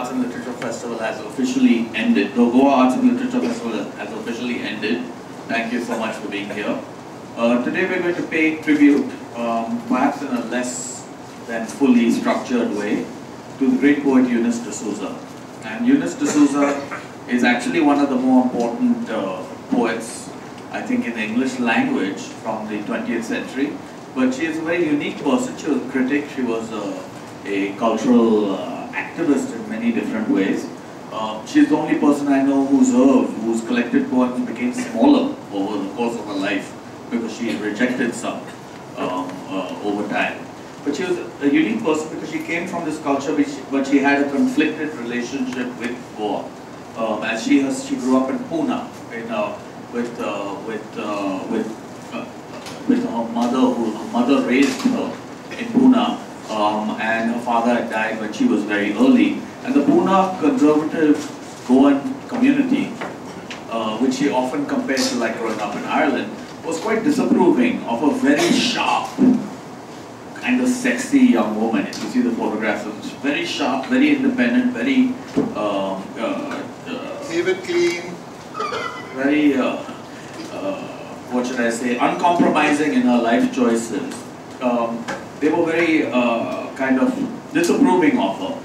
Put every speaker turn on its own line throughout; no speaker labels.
Arts and Literature Festival has officially ended. The Goa Arts and Literature Festival has officially ended. Thank you so much for being here. Today we're going to pay tribute, perhaps in a less than fully structured way, to the great poet Eunice de Souza. And Eunice de Souza is actually one of the more important poets, I think, in the English language from the 20th century. But she is a very unique person. She was a critic, she was a cultural activist in many different ways. She's the only person I know whose collected poems became smaller over the course of her life because she rejected some over time. But she was a unique person because she came from this culture, but she had a conflicted relationship with Goa. As she grew up in Pune, with her mother, her mother raised her in Pune, and her father had died when she was very early. And the Pune conservative Goan community, which she often compared to like growing up in Ireland, was quite disapproving of a very sharp, kind of sexy young woman. If you see the photographs, it's very sharp, very independent, very
even clean,
very what should I say, uncompromising in her life choices. They were very kind of disapproving of her.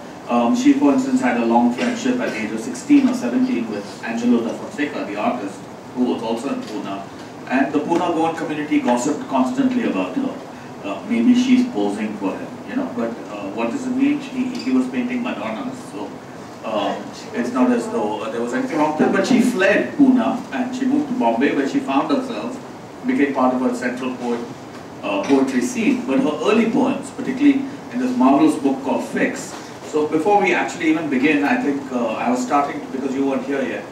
She, for instance, had a long friendship at the age of 16 or 17 with Angelo da Fonseca, the artist, who was also in Pune. And the Pune Goan community gossiped constantly about her. Maybe she's posing for him, you know, but what does it mean? He was painting Madonnas, so it's not as though there was anything wrong with her. But she fled Pune and she moved to Bombay, where she found herself, became part of her central poetry scene. But her early poems, particularly in this marvelous book called Fix. So before we actually even begin, I think I was starting to, because you weren't here yet,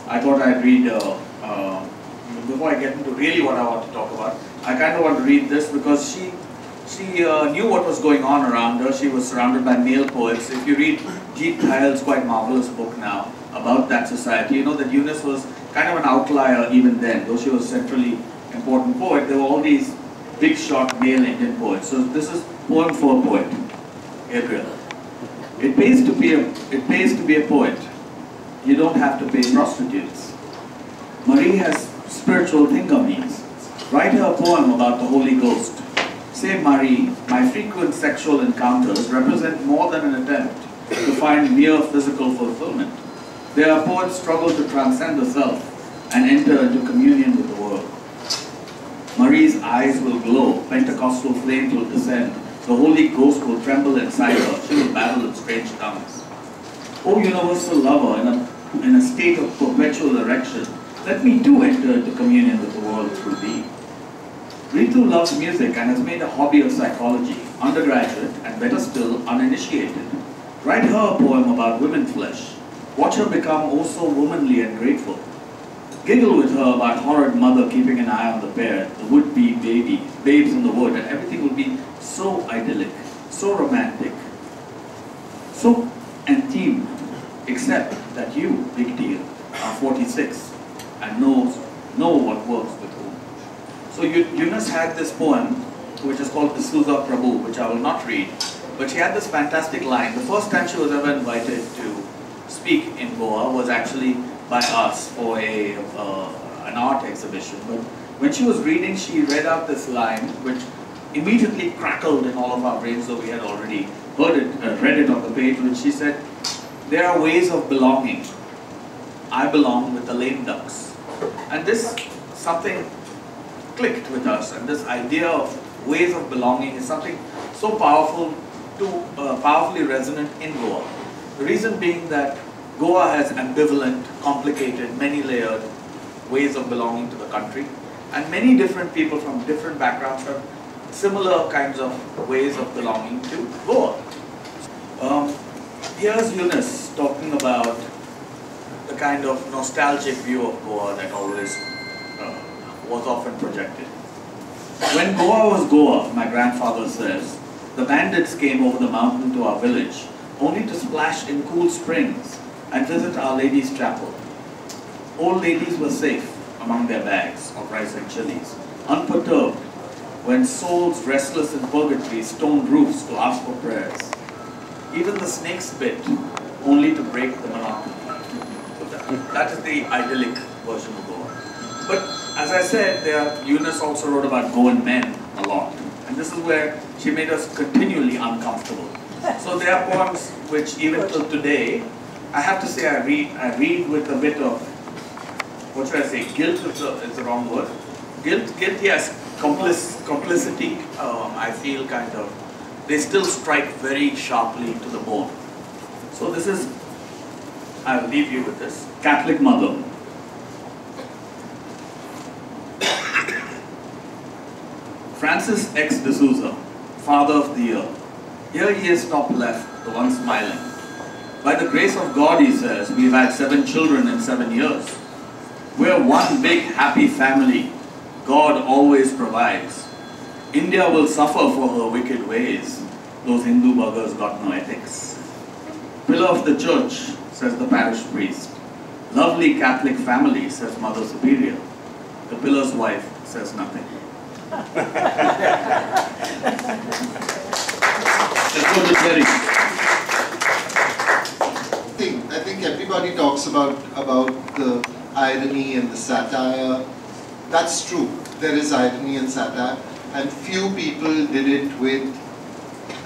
I thought I'd read, before I get into really what I want to talk about, I kind of want to read this because she knew what was going on around her. She was surrounded by male poets. If you read Jeet Thail's quite marvelous book now about that society, you know that Eunice was kind of an outlier even then. Though she was a centrally important poet, there were all these big shot male Indian poets. So this is poem for a poet, Gabriel. It pays to be a poet. You don't have to pay prostitutes. Marie has spiritual thingamies. Write her a poem about the Holy Ghost. Say, Marie, my frequent sexual encounters represent more than an attempt to find mere physical fulfillment. They are poets struggle to transcend the self and enter into communion with the world. Marie's eyes will glow, Pentecostal flames will descend, the Holy Ghost will tremble inside her, she will babble in strange tongues. O universal lover, in a state of perpetual erection, let me too enter into communion with the world through thee. Ritu loves music and has made a hobby of psychology, undergraduate and better still, uninitiated. Write her a poem about women flesh. Watch her become oh so womanly and grateful. Giggle with her about horrid mother keeping an eye on the pair, the would-be babes in the wood, and everything will be so idyllic, so romantic, so intime, except that you, big deal, are 46 and know what works with whom. So Eunice had this poem, which is called D'Souza Prabhu, which I will not read, but she had this fantastic line. The first time she was ever invited to speak in Goa was actually by us for an art exhibition. But when she was reading, she read out this line, which immediately crackled in all of our brains, though we had already read it on the page, which she said, there are ways of belonging. I belong with the lame ducks. And this, something clicked with us, and this idea of ways of belonging is something so powerful, powerfully resonant in Goa. The reason being that Goa has ambivalent, complicated, many-layered ways of belonging to the country, and many different people from different backgrounds have similar kinds of ways of belonging to Goa. Here's Eunice talking about the kind of nostalgic view of Goa that always was often projected. When Goa was Goa, my grandfather says, the bandits came over the mountain to our village only to splash in cool springs and visit Our Lady's chapel. Old ladies were safe among their bags of rice and chilies, unperturbed when souls restless in purgatory stoned roofs to ask for prayers. Even the snakes bit only to break the monotony. So that is the idyllic version of Goa. But as I said, Eunice also wrote about Goan men a lot. And this is where she made us continually uncomfortable. So there are poems which even till today, I have to say I read with a bit of, what should I say, guilt is the wrong word. Guilt, yes, complicity, I feel kind of, they still strike very sharply to the bone. So this is, I'll leave you with this, Catholic Mother. Francis X. de Souza, father of the year. Here he is top left, the one smiling. By the grace of God, he says, we've had 7 children in 7 years. We're one big happy family. God always provides. India will suffer for her wicked ways. Those Hindu buggers got no ethics. Pillar of the church, says the parish priest. Lovely Catholic family, says Mother Superior. The pillar's wife says nothing. Let's go to Terry.
I think everybody talks about the irony and the satire. That's true. There is irony and satire, and few people did it with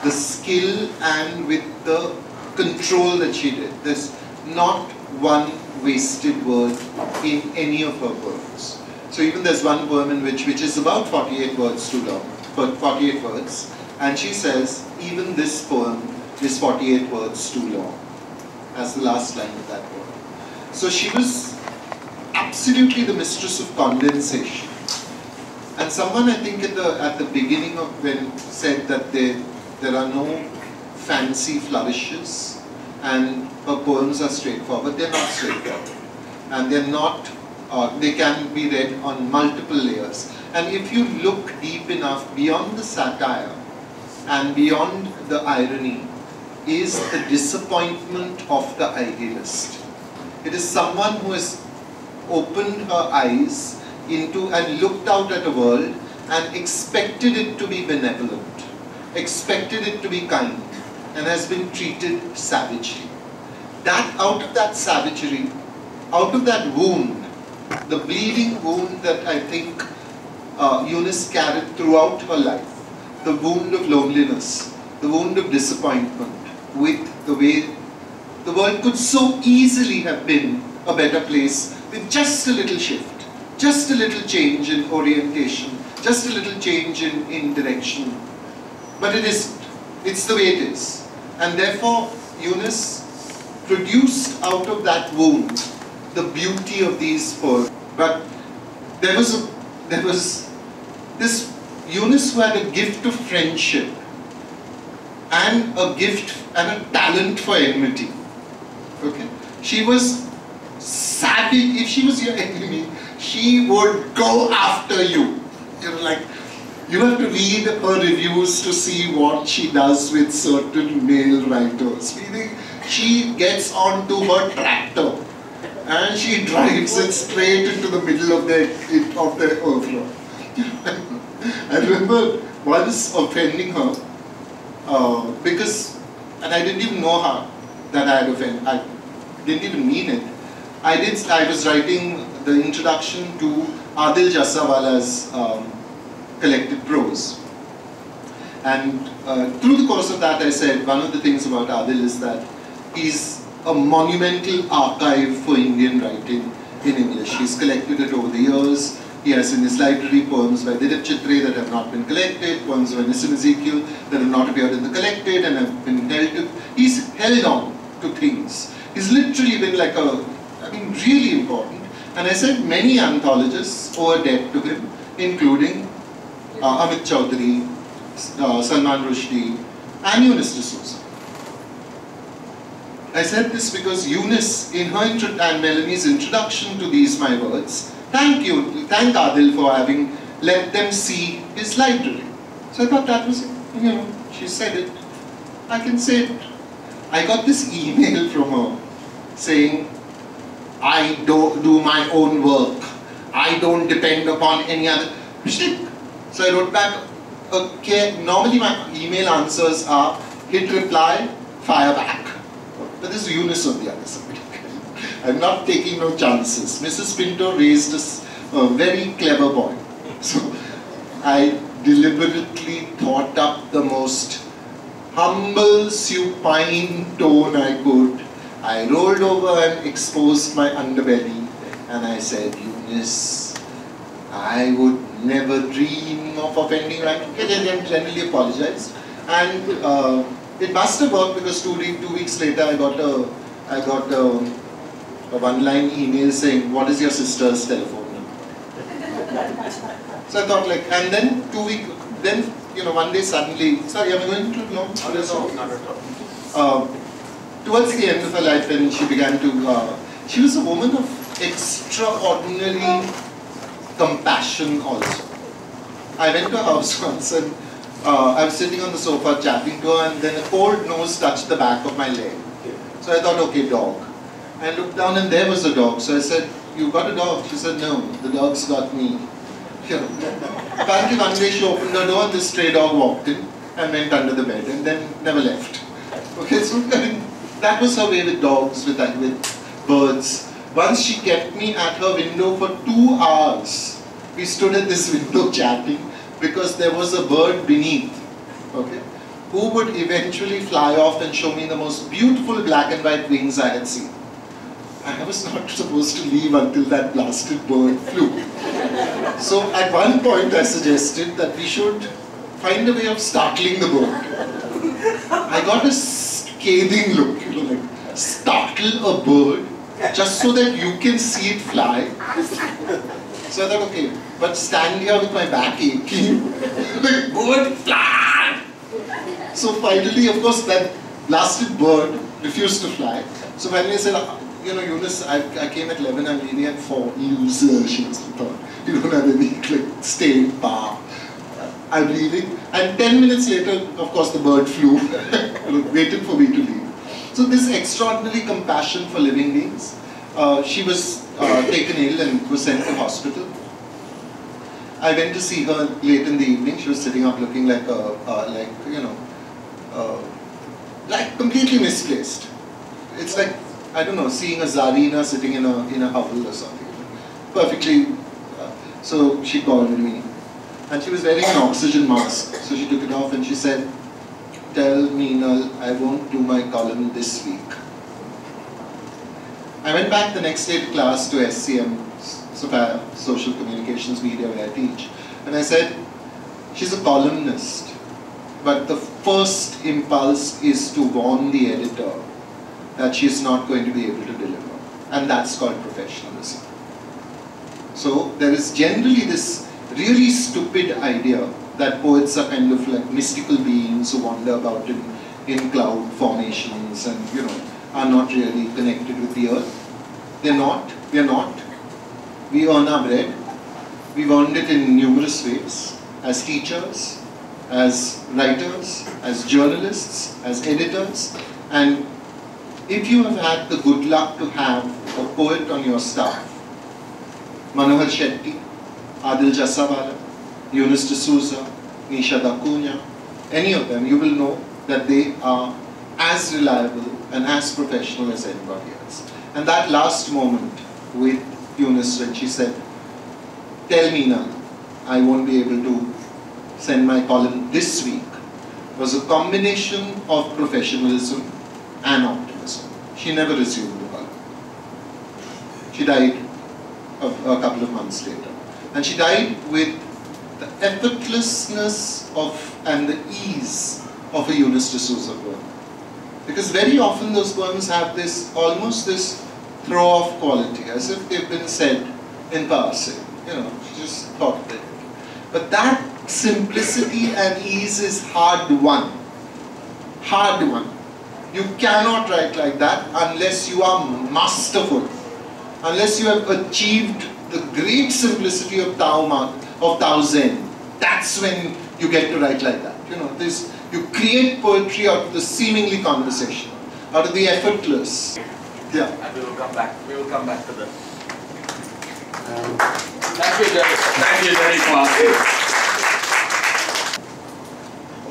the skill and with the control that she did. There's not one wasted word in any of her poems. So even there's one poem in which is about 48 words too long, but 48 words, and she says, even this poem is 48 words too long, as the last line of that poem. So she was absolutely the mistress of condensation. And someone, I think at the beginning of when said that there are no fancy flourishes and her poems are straightforward. They're not straightforward. And they're not, they can be read on multiple layers. And if you look deep enough beyond the satire and beyond the irony is the disappointment of the idealist. It is someone who has opened her eyes into and looked out at a world and expected it to be benevolent, expected it to be kind, and has been treated savagely. Out of that savagery, out of that wound, the bleeding wound that I think Eunice carried throughout her life, the wound of loneliness, the wound of disappointment with the way the world could so easily have been a better place with just a little shift, just a little change in orientation, just a little change in direction. But it isn't. It's the way it is. And therefore, Eunice produced out of that wound the beauty of these poems. But there was this Eunice who had a gift of friendship and a gift and a talent for enmity. Okay? She was savage. If she was your enemy, she would go after you. You know, like, you have to read her reviews to see what she does with certain male writers. Meaning, she gets onto her tractor and she drives it straight into the middle of the overflow. I remember once offending her because, and I didn't even know her that I had offended. I didn't even mean it. I was writing the introduction to Adil Jassawala's collected prose. And through the course of that, I said one of the things about Adil is that he's a monumental archive for Indian writing in English. He's collected it over the years. He has in his library poems by Dilip Chitre that have not been collected, poems by Nissim Ezekiel that have not appeared in the collected and have been held to. He's held on to things. He's literally been like really important. And I said many anthologists owe a debt to him, including Amit Chaudhary, Salman Rushdie, and Eunice de Souza. I said this because Eunice, in her and Melanie's introduction to these my words, thank Adil for having let them see his library. So I thought that was it. You know, she said it. I can say it. I got this email from her saying, I don't do my own work. I don't depend upon any other. So I wrote back, okay, normally my email answers are hit reply, fire back. But this is Eunice on the other side. I'm not taking no chances. Mrs. Pinto raised a very clever boy. So I deliberately thought up the most humble, supine tone I could. I rolled over and exposed my underbelly, and I said, Eunice, I would never dream of offending you. I generally apologized. And it must have worked, because 2 weeks later I got a one-line email saying, what is your sister's telephone number? So I thought, like, and then one day suddenly, sorry, am I going to know?
Not at all.
Towards the end of her life, when she began to, she was a woman of extraordinary compassion also. I went to her house once, and I was sitting on the sofa chatting to her, and then a cold nose touched the back of my leg. So I thought, okay, dog. I looked down and there was a dog. So I said, you got a dog? She said, no, the dog's got me. Apparently one day she opened her door and this stray dog walked in and went under the bed and then never left. Okay, so that was her way with dogs, with birds. Once she kept me at her window for 2 hours. We stood at this window chatting because there was a bird beneath, okay, who would eventually fly off and show me the most beautiful black and white wings I had seen. I was not supposed to leave until that blasted bird flew. So at one point I suggested that we should find a way of startling the bird. I got a scathing look, like, startle a bird just so that you can see it fly. So I thought, okay, but stand here with my back aching, like, bird fly! So finally, of course, that blasted bird refused to fly. So finally I said, Eunice, I came at 11, I'm leaving at 4. Loser, she thought. You don't have any, like, staying power. I'm leaving. And 10 minutes later, of course, the bird flew, waited for me to leave. So this extraordinary compassion for living beings. She was taken ill and was sent to hospital. I went to see her late in the evening. She was sitting up looking like like completely misplaced. It's like, I don't know, seeing a Zarina sitting in a hovel or something. Perfectly. So she called me. And she was wearing an oxygen mask. So she took it off and she said, tell Meenal I won't do my column this week. I went back the next day to class to SCM, Social Communications Media, where I teach. And I said, she's a columnist. But the first impulse is to warn the editor that she's not going to be able to deliver. And that's called professionalism. So there is generally this really stupid idea that poets are kind of like mystical beings who wander about in cloud formations and, are not really connected with the earth. They're not. We're not. We earn our bread. We've earned it in numerous ways. As teachers, as writers, as journalists, as editors. And if you have had the good luck to have a poet on your staff, Manohar Shetty, Adil Jassawala, Eunice de Souza, Nisha Dakunya, any of them, you will know that they are as reliable and as professional as anybody else. And that last moment with Eunice when she said, tell Meena I won't be able to send my column this week, was a combination of professionalism and optimism. She never resumed the column. She died a couple of months later. And she died with the effortlessness and the ease of a Eunice de Souza poem. Because very often those poems have almost this throw-off quality, as if they've been said in passing. She just thought of it. But that simplicity and ease is hard won. Hard won. You cannot write like that unless you are masterful. Unless you have achieved the great simplicity of Tao Zen. That's when you get to write like that. You create poetry out of the seemingly conversational, out of the effortless. Yeah.
And we will come back to that. Thank you, Jerry. Thank you, Jerry, for asking.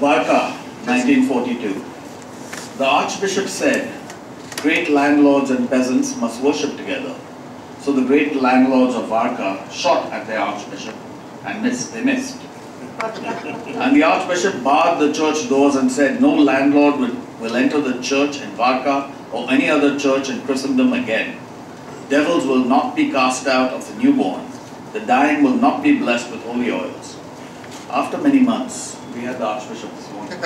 Varka, 1942. The Archbishop said, great landlords and peasants must worship together. So the great landlords of Varka shot at their archbishop and they missed. And the archbishop barred the church doors and said, no landlord will enter the church in Varka or any other church in Christendom again. Devils will not be cast out of the newborn. The dying will not be blessed with holy oils. After many months, we had the archbishop this morning.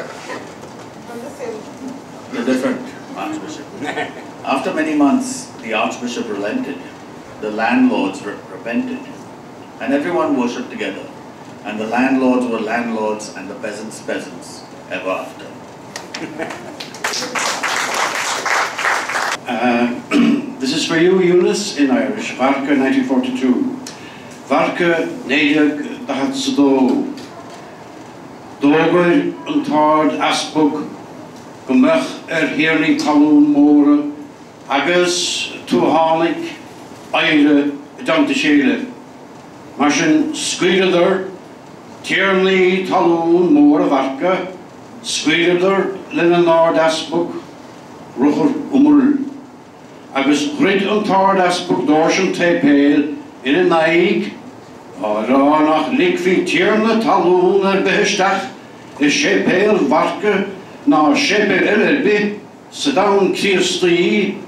A different archbishop. After many months, the archbishop relented. The landlords repented. And everyone worshipped together. And the landlords were landlords and the peasants peasants ever after.
This is for you, Eunice, in Irish. Varka, 1942. Varka, Neidig, Dahatsado. Dogur, Untard, Asbog, Gumach, Hirni, Talun, Mora, Agus, Tuhanik, Eire, Dantashele. Martin, Squeeder, Tierney, Talun, Mora, Varka, Squeeder, Lenonard, Asbog, Rucher, Umul. Agus grid Untard, Asbog, Dorshan, Tepale, in a naig, Ránach Likvi Tierne Talún Behestach, is Shepel Varka, na Shepel Elbe, Sedan Kirsti,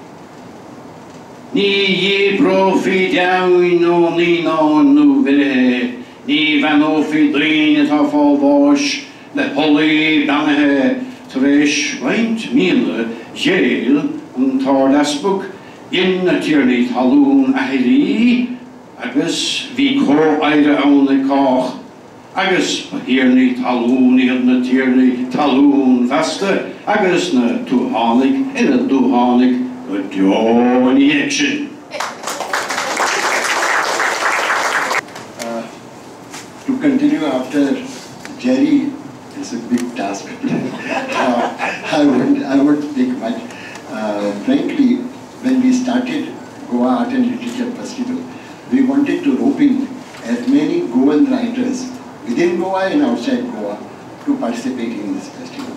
Ni ye profi down no ni no nu vere, Ni vanofi drin et afalbosh, Le Polly Banahe, Tresh, Weint Mille, Jail, Untard Asbog, in a Tierney Talún Ahiri, Agus vi ko eire aune koch. Agus hirni talún na tierney talún vaste. Agus na tuhanig in a duhanig a djoni action.
To continue after Jerry is a big task. I won't take much. Frankly, when we started Goa Art and Literature Festival, we wanted to rope in as many Goan writers within Goa and outside Goa to participate in this festival.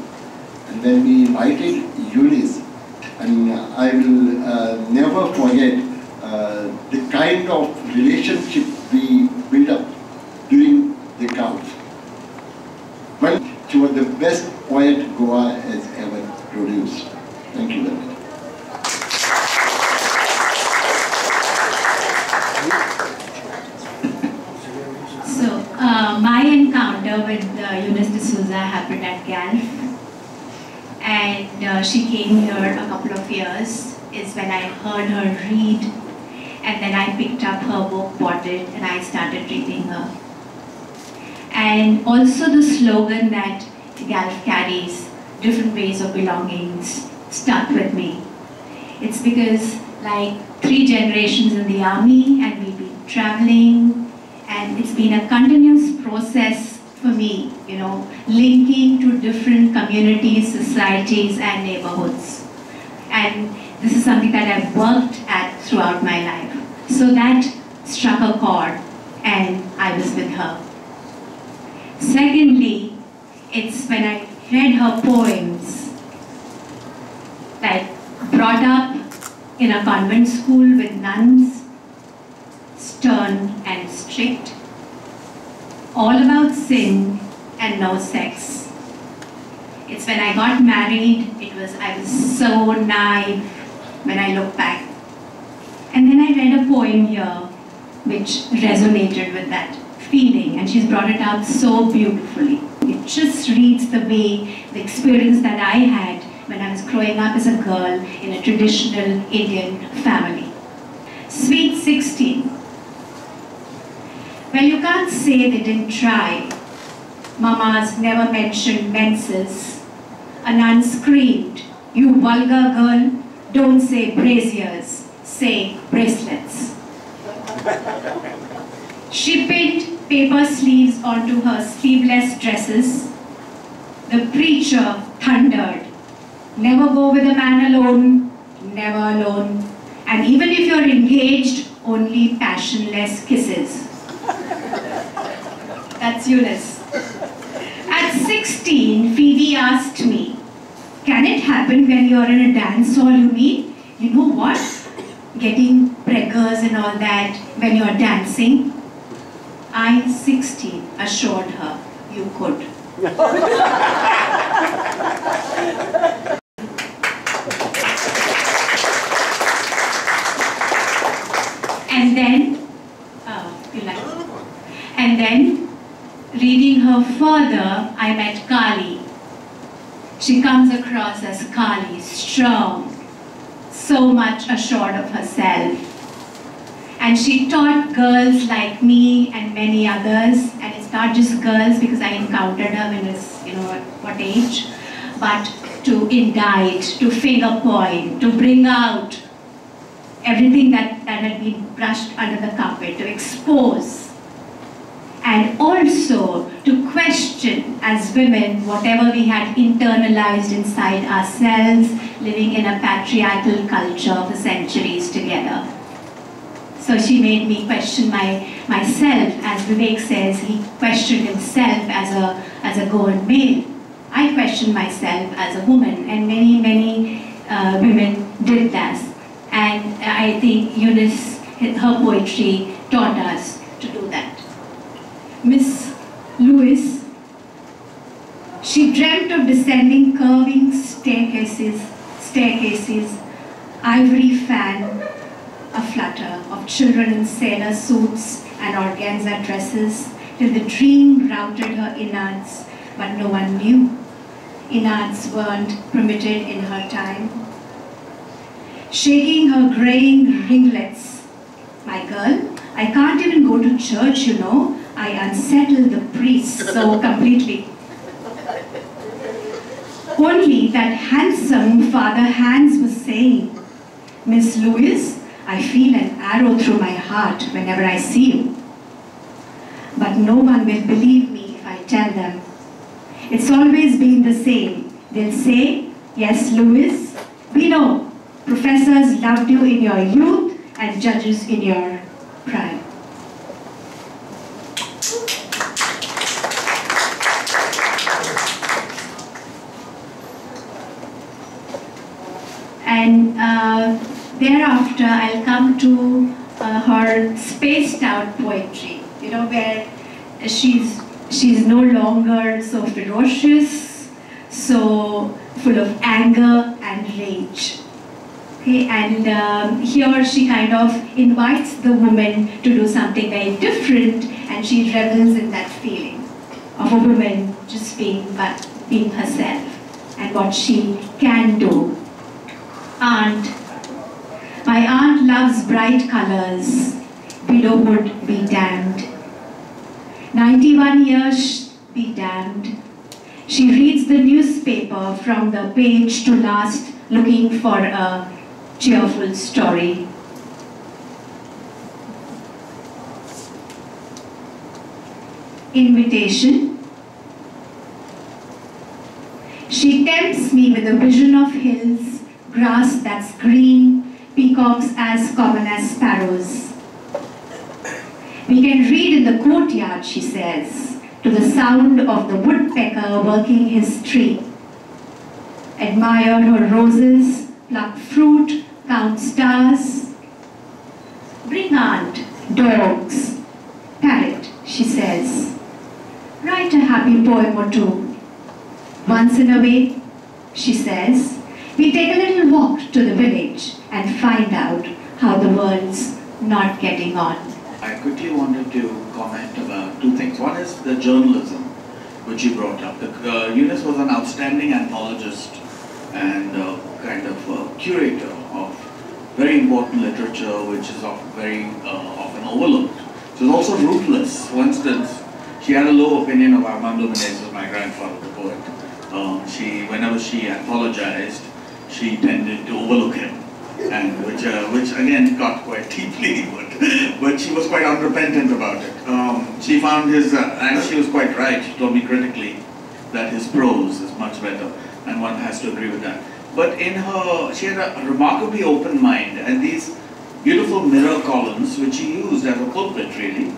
And when we invited Eunice, and I will never forget the kind of relationship we built up during the GALF. Well, she was the best poet Goa has ever produced. Thank you very much.
My encounter with Eunice de Souza happened at GALF, and she came here a couple of years, is when I heard her read, and then I picked up her book, bought it, and I started reading her. And also the slogan that GALF carries, different ways of belongings, stuck with me. It's because like 3 generations in the army, and we've been traveling, and it's been a continuous process for me, you know, linking to different communities, societies, and neighborhoods. And this is something that I've worked at throughout my life. So that struck a chord, and I was with her. Secondly, it's when I read her poems, like brought up in a convent school with nuns, stern and strict, all about sin and no sex. It's when I got married, I was so naive when I look back. And then I read a poem here which resonated with that feeling, and she's brought it out so beautifully. It just reads the way, the experience that I had when I was growing up as a girl in a traditional Indian family. Sweet 16. Well, you can't say they didn't try. Mamas never mentioned menses. A nun screamed, "You vulgar girl, don't say braziers, say bracelets." She pinned paper sleeves onto her sleeveless dresses. The preacher thundered, "Never go with a man alone, never alone. And even if you're engaged, only passionless kisses." That's Eunice. At 16, Phoebe asked me, "Can it happen when you're in a dance hall, you mean? you know what? Getting preggers and all that when you're dancing. I, 16, assured her, you could. And then, and then, reading her further, I met Kali. She comes across as Kali, strong, so much assured of herself. And she taught girls like me and many others, and it's not just girls because I encountered her when I was, what age, but to indict, to finger point, to bring out everything that had been brushed under the carpet, to expose, and also to question as women whatever we had internalized inside ourselves, living in a patriarchal culture for centuries together. So she made me question myself, as Vivek says, he questioned himself as a grown male. I questioned myself as a woman, and many women did that. And I think Eunice, her poetry taught us to do that. Miss Lewis, she dreamt of descending curving staircases, ivory fan aflutter of children in sailor suits and organza dresses, till the dream routed her innards, but no one knew. Innards weren't permitted in her time. Shaking her graying ringlets, my girl, I can't even go to church, I unsettled the priests so completely. Only that handsome Father Hans was saying, Miss Lewis, I feel an arrow through my heart whenever I see you. But no one will believe me if I tell them. It's always been the same. They'll say, yes, Lewis, we know. Professors loved you in your youth and judges in your prime. And thereafter, I'll come to her spaced out poetry, where she's no longer so ferocious, so full of anger and rage. Okay, and here she kind of invites the woman to do something very different, and she revels in that feeling of a woman just being herself and what she can do. My aunt loves bright colors, widowhood be damned. 91 years be damned. She reads the newspaper from the page to last, looking for a cheerful story. Invitation. She tempts me with a vision of hills, grass that's green, peacocks as common as sparrows. We can read in the courtyard, she says, to the sound of the woodpecker working his tree. Admire her roses, pluck fruit, count stars. Bring aunt dogs. Parrot, she says. Write a happy poem or two. Once in a way, she says, we take a little walk to the village and find out how the world's not getting on.
I quickly wanted to comment about two things. One is the journalism, which you brought up. Eunice was an outstanding anthologist and kind of curator of very important literature, which is very often overlooked. She was also ruthless. For instance, she had a low opinion of Armando Menezes, my grandfather, the poet. Whenever she anthologized, she tended to overlook him, and which again got quite deeply, but she was quite unrepentant about it. She found his, and she was quite right, she told me critically that his prose is much better, and one has to agree with that. But she had a remarkably open mind, and these beautiful mirror columns, which she used as a pulpit really,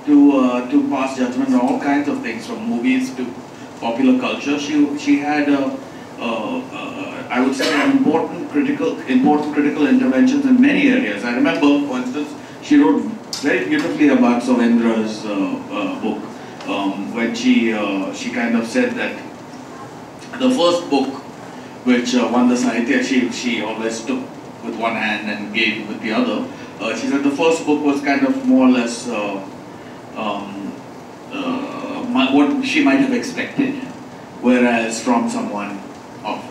to pass judgment on all kinds of things, from movies to popular culture. She had I would say, important critical interventions in many areas. I remember, for instance, she wrote very beautifully about Sovendra's book, when she kind of said that the first book which won the Sahitya, she always took with one hand and gave with the other. She said the first book was kind of more or less what she might have expected, whereas from someone of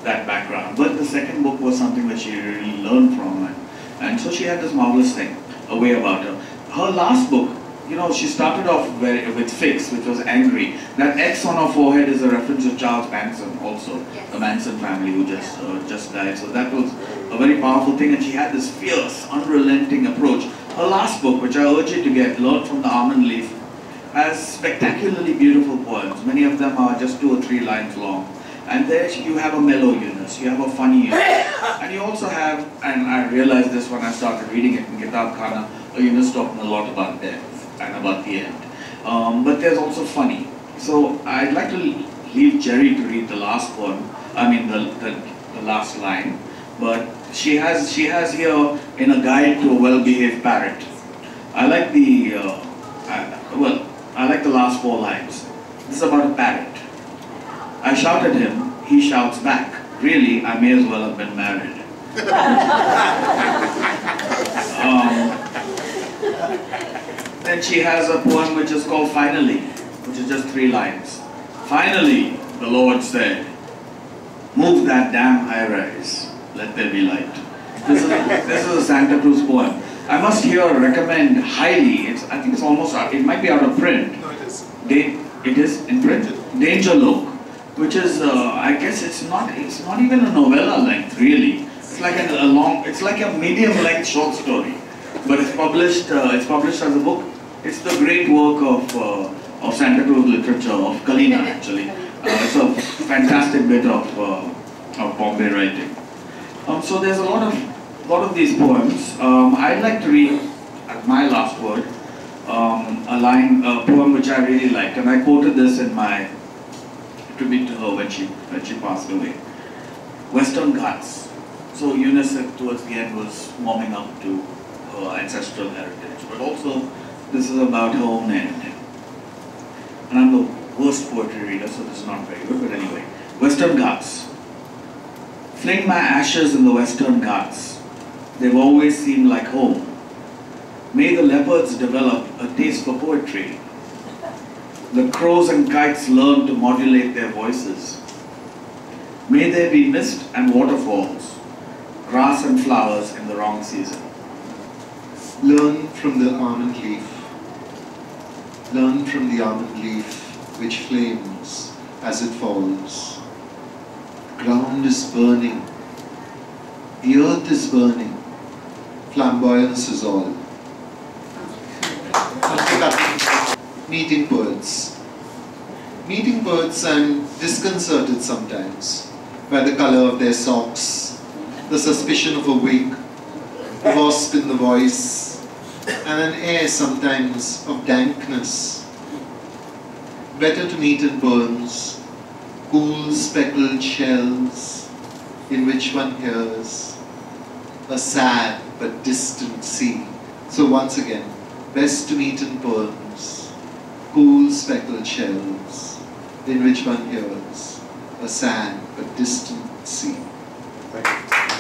that background. But the second book was something that she really learned from, and so she had this marvelous thing, a way about her. Her last book, you know, she started off with Fix, which was angry. That X on her forehead is a reference to Charles Manson, also, yes, the Manson family who just died. So that was a very powerful thing, and she had this fierce, unrelenting approach. Her last book, which I urge you to get, Learn from the Almond Leaf, has spectacularly beautiful poems. Many of them are just 2 or 3 lines long. And there you have a mellow Eunice, you have a funny Eunice, and you also have, and I realized this when I started reading it in Kitab Khana, a Eunice talking a lot about death and about the end. But there's also funny. So I'd like to leave Jerry to read the last poem, I mean the last line. But she has here in a guide to a well-behaved parrot. I like the I like the last 4 lines. This is about a parrot. I shout at him, he shouts back. Really, I may as well have been married. Then she has a poem which is called Finally, which is just 3 lines. Finally, the Lord said, move that damn high-rise, let there be light. This is a Santa Cruz poem. I must here recommend highly, I think it's almost, it might be out of print.
No, it is.
It is in print? Danger Look, which is, I guess it's not even a novella length, really. It's like it's like a medium length short story. But it's published as a book. It's the great work of Santa Cruz literature, of Kalina actually. It's a fantastic bit of Bombay writing. So there's a lot of these poems. I'd like to read, at my last word, a poem which I really liked, and I quoted this in my tribute to her when she passed away. Western Ghats. So Eunice towards the end was warming up to her ancestral heritage, but also this is about her own end. And I'm the worst poetry reader, so this is not very good, but anyway. Western Ghats. Fling my ashes in the Western Ghats. They've always seemed like home. May the leopards develop a taste for poetry. The crows and kites learn to modulate their voices. May there be mist and waterfalls, grass and flowers in the wrong season.
Learn from the almond leaf. Learn from the almond leaf which flames as it falls. The ground is burning. The earth is burning. Flamboyance is all. Meeting birds. Meeting birds, I'm disconcerted sometimes by the color of their socks, the suspicion of a wig, the wasp in the voice, and an air sometimes of dankness. Better to meet in burns, cool speckled shells, in which one hears a sad but distant sea. So once again, best to meet in burns, cool speckled shells, in which one hears a sad but distant sea. Thank you.